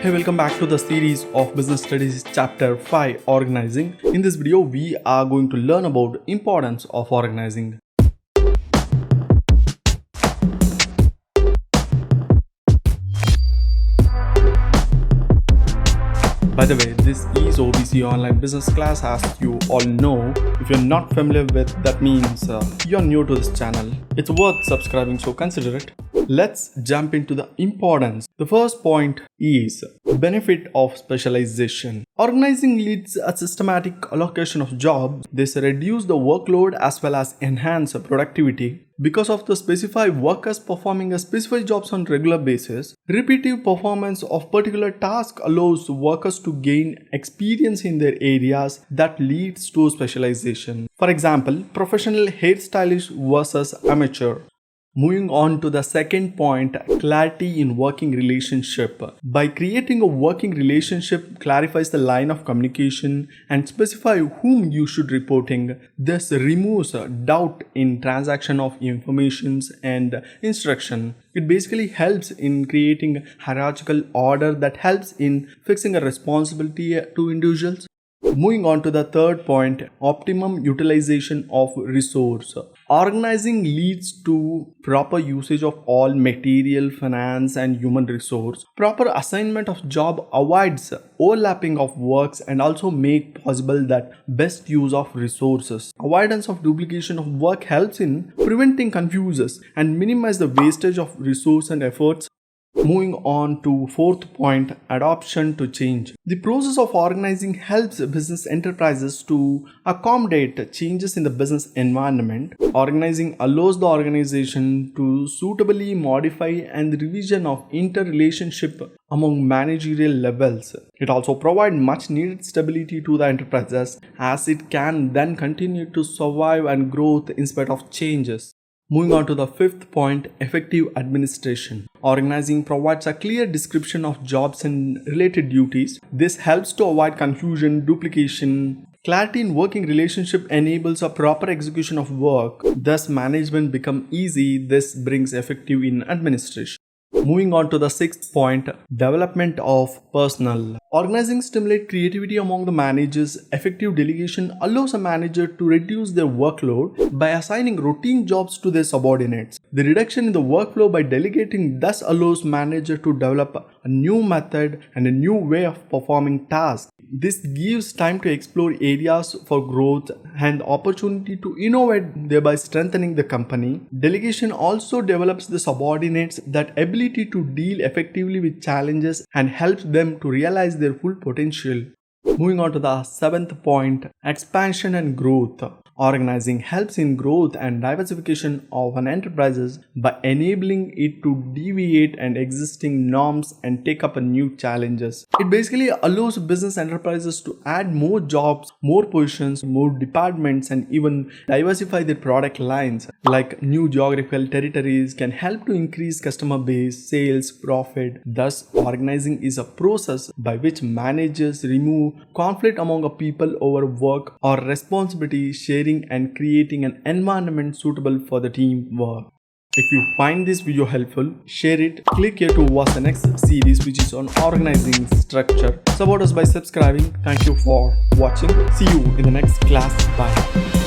Hey, welcome back to the series of Business Studies Chapter 5 Organizing. In this video, we are going to learn about importance of organizing. By the way, this is OBC online business class. As you all know, if you're not familiar with, that means you're new to this channel. It's worth subscribing, so consider it. Let's jump into the importance. The first point is benefit of specialization. Organizing leads a systematic allocation of jobs. This reduces the workload as well as enhance productivity. Because of the specified workers performing a specified jobs on regular basis, repetitive performance of particular task allows workers to gain experience in their areas that leads to specialization. For example, professional hairstylist versus amateur. Moving on to the second point, clarity in working relationship. By creating a working relationship clarifies the line of communication and specify whom you should reporting. This removes doubt in transaction of informations and instruction. It basically helps in creating hierarchical order that helps in fixing a responsibility to individuals. Moving on to the third point, optimum utilization of resource. Organizing leads to proper usage of all material, finance and human resource. Proper assignment of job avoids overlapping of works and also make possible that best use of resources. Avoidance of duplication of work helps in preventing confusions and minimize the wastage of resource and efforts. Moving on to fourth point, adaptation to change. The process of organizing helps business enterprises to accommodate changes in the business environment. Organizing allows the organization to suitably modify and revision of interrelationship among managerial levels. It also provides much needed stability to the enterprises as it can then continue to survive and grow in spite of changes. Moving on to the fifth point, effective administration. Organizing provides a clear description of jobs and related duties. This helps to avoid confusion, duplication. Clarity in working relationship enables a proper execution of work. Thus, management becomes easy. This brings effective in administration. Moving on to the sixth point, development of personnel. Organizing stimulates creativity among the managers. Effective delegation allows a manager to reduce their workload by assigning routine jobs to their subordinates. The reduction in the workflow by delegating thus allows manager to develop a new method and a new way of performing tasks. This gives time to explore areas for growth and opportunity to innovate, thereby strengthening the company. Delegation also develops the subordinates that ability to deal effectively with challenges and helps them to realize their full potential. Moving on to the seventh point, expansion and growth. Organizing helps in growth and diversification of an enterprise by enabling it to deviate and existing norms and take up new challenges. It basically allows business enterprises to add more jobs, more positions, more departments and even diversify their product lines. Like new geographical territories can help to increase customer base, sales, profit. Thus, organizing is a process by which managers remove conflict among a people over work or responsibility sharing and creating an environment suitable for the teamwork. If you find this video helpful, share it. Click here to watch the next series which is on organizing structure. Support us by subscribing. Thank you for watching. See you in the next class. Bye.